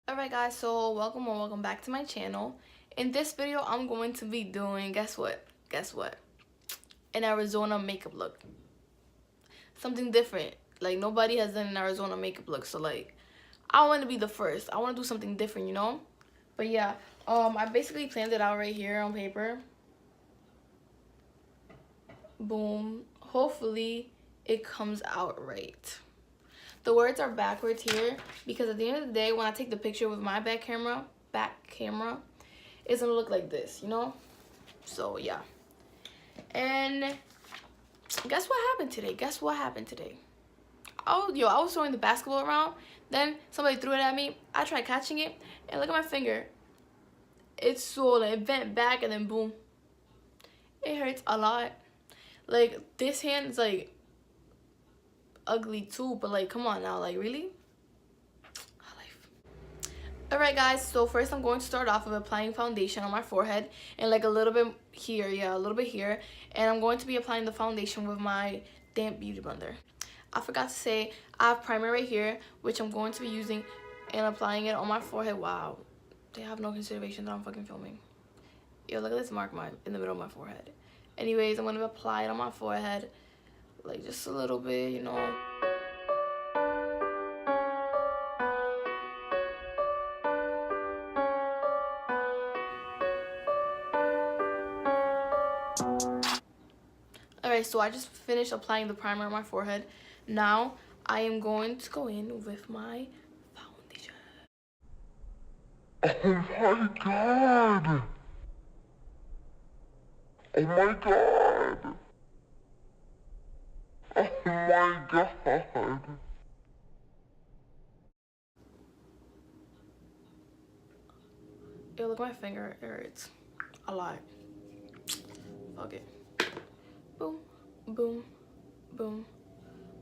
Alright guys, so welcome back to my channel. In this video, I'm going to be doing, guess what? An AriZona makeup look. Something different. Like, nobody has done an AriZona makeup look, so like, I want to be the first. I want to do something different, you know? But yeah, I basically planned it out right here on paper. Boom. Hopefully, it comes out right. The words are backwards here because at the end of the day, when I take the picture with my back camera, it's gonna look like this, you know? So yeah. And guess what happened today? I was throwing the basketball around, then somebody threw it at me. I tried catching it, and look at my finger. It's swollen, it bent back, and then boom. It hurts a lot. Like, this hand is like ugly too, but like, come on now, like, really? Alright guys, so first I'm going to start off with applying foundation on my forehead and like a little bit here, a little bit here, and I'm going to be applying the foundation with my damp beauty blender. I forgot to say, I have primer right here, which I'm going to be using and applying it on my forehead. Wow, they have no consideration that I'm fucking filming. Yo, look at this mark in the middle of my forehead. Anyways, I'm going to apply it on my forehead, like just a little bit, you know. Alright, so I just finished applying the primer on my forehead. Now, I am going to go in with my foundation. Oh my god! Oh my god! Oh my god! Yo, look at my finger. It hurts a lot. Fuck it. Boom, boom, boom.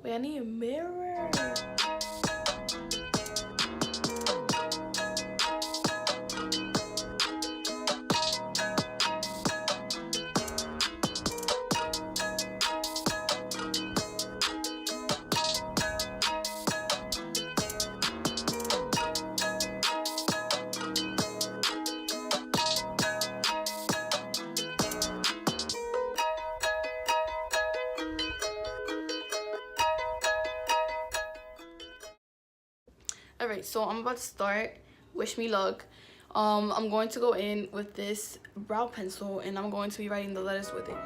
Wait, I need a mirror. Alright, so I'm about to start. Wish me luck. I'm going to go in with this brow pencil and I'm going to be writing the letters with it.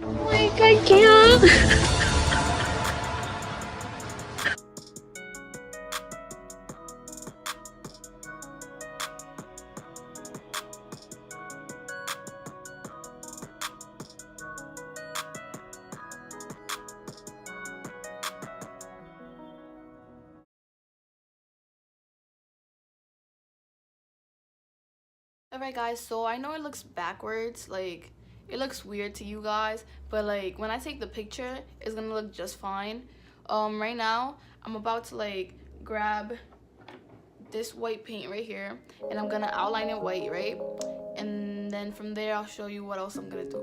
Like, I can't. Alright guys, so I know it looks backwards, like it looks weird to you guys, but like when I take the picture, it's gonna look just fine. Right now, I'm about to like grab this white paint right here and I'm gonna outline it white, right? And then from there, I'll show you what else I'm gonna do.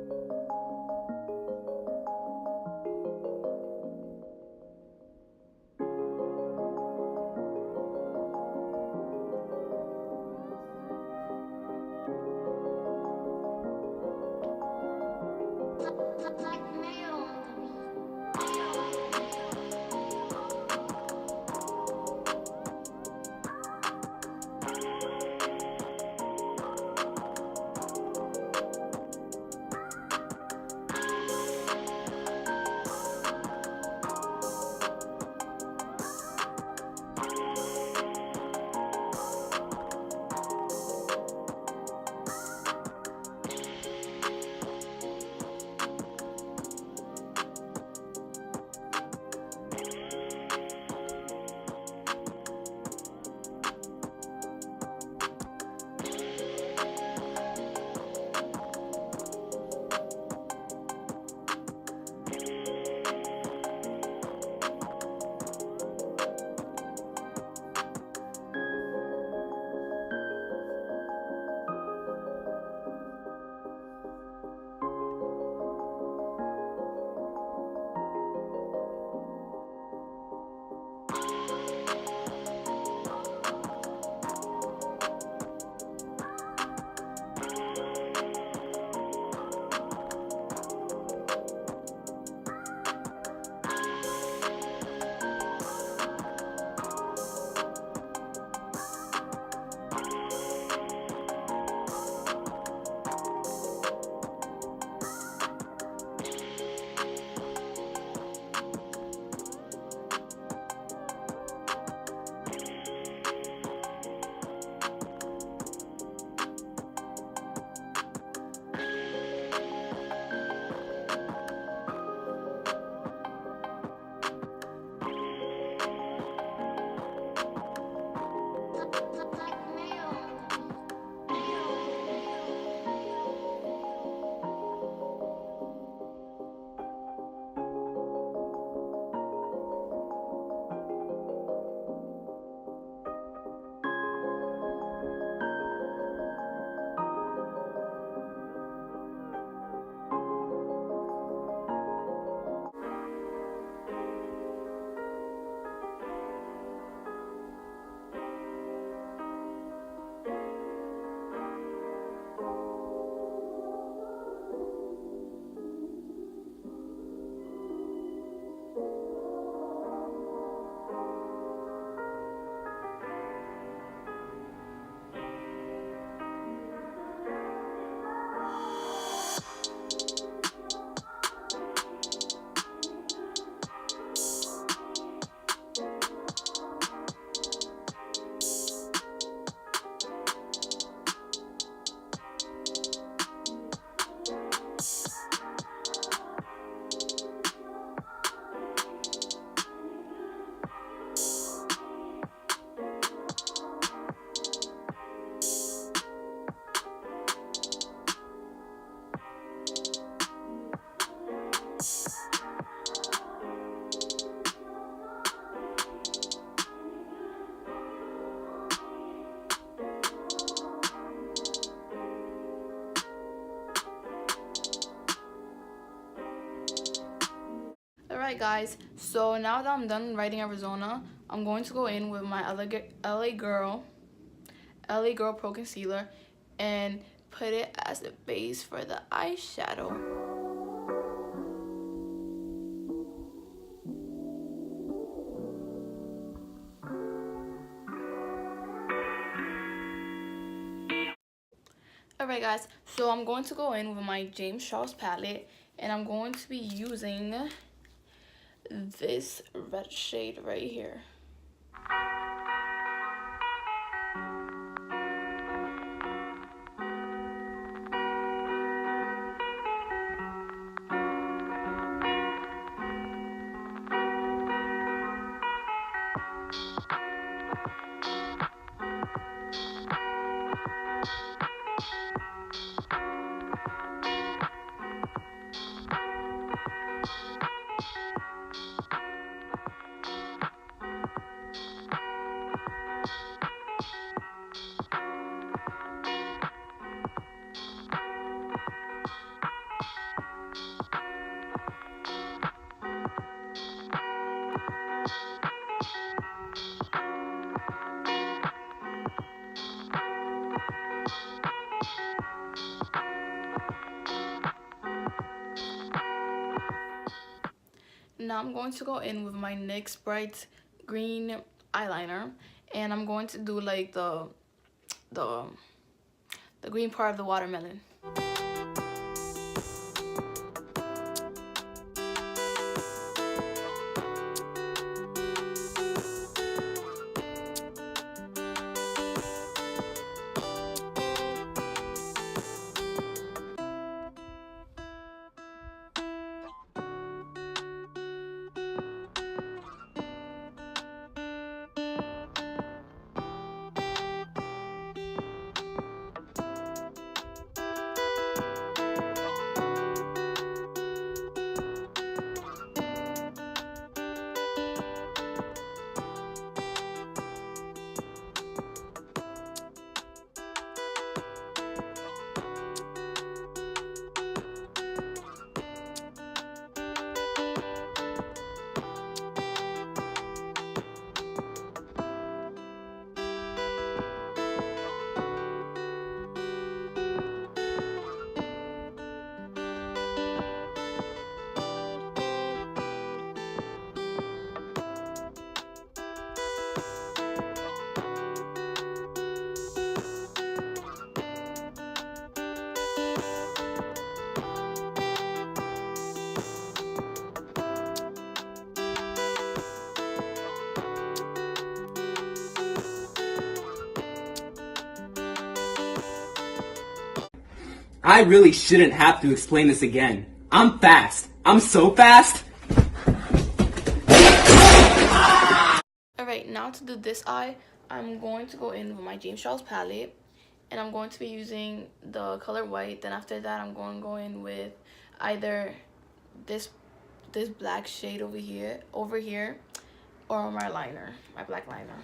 Alright guys, so now that I'm done writing AriZona, I'm going to go in with my LA Girl Pro Concealer and put it as the base for the eyeshadow. Alright guys, so I'm going to go in with my James Charles palette, and I'm going to be using this red shade right here. Now I'm going to go in with my NYX Bright Green eyeliner, and I'm going to do like the green part of the watermelon. I really shouldn't have to explain this again. I'm fast. I'm so fast. Alright, now to do this eye, I'm going to go in with my James Charles palette, and I'm going to be using the color white. Then after that, I'm going to go in with either this black shade over here, or my liner, my black liner.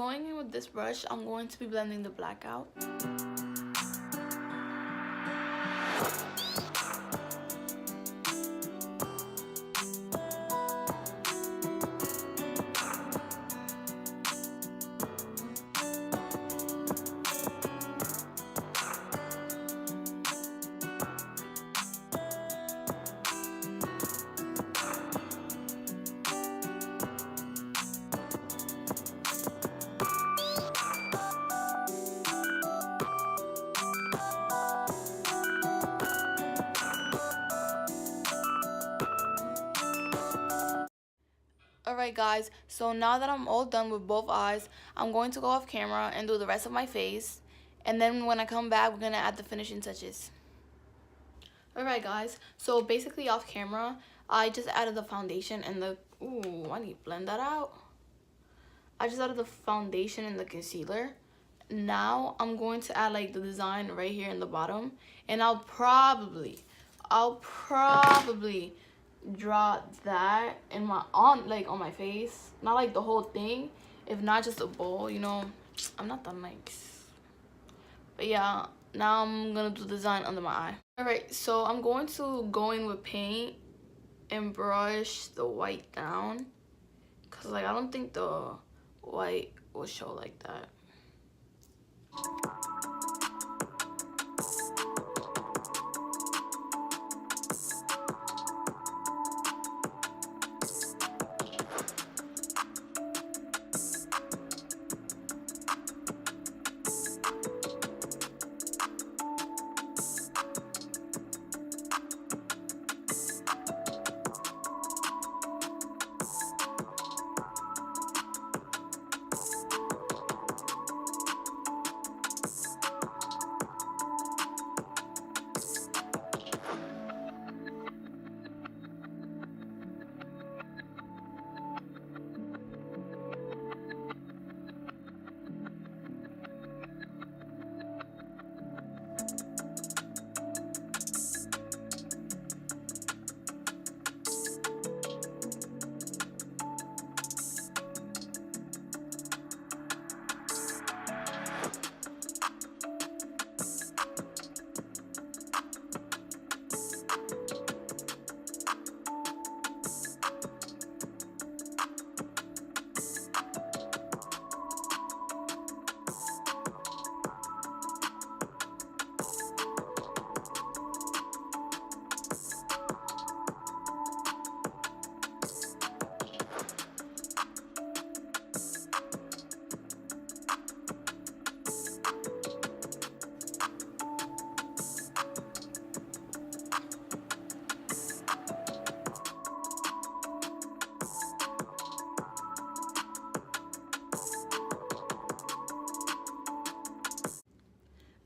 going in with this brush, I'm going to be blending the black out. Alright guys, so now that I'm all done with both eyes, I'm going to go off camera and do the rest of my face. And then when I come back, we're going to add the finishing touches. Alright guys, so basically off camera, I just added the foundation and the... Ooh, I need to blend that out. I just added the foundation and the concealer. Now I'm going to add like the design right here in the bottom. And I'll probably draw that in my on my face, not like the whole thing, if not just a bowl, you know. I'm not that nice, but yeah, now I'm gonna do the design under my eye. All right, so I'm going to go in with paint and brush the white down, because like I don't think the white will show like that.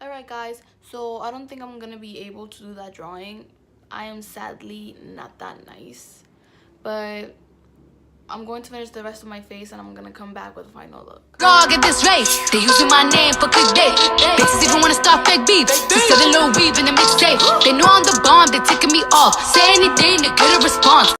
Alright guys, so I don't think I'm gonna be able to do that drawing. I am sadly not that nice, but I'm going to finish the rest of my face and I'm gonna come back with a final look. Dog at this race, they using my name for clickbait. Bitches even wanna start fake beef. Instead of little weave in the mixtape. They know I'm the bomb, they ticking me off. Say anything to get a response.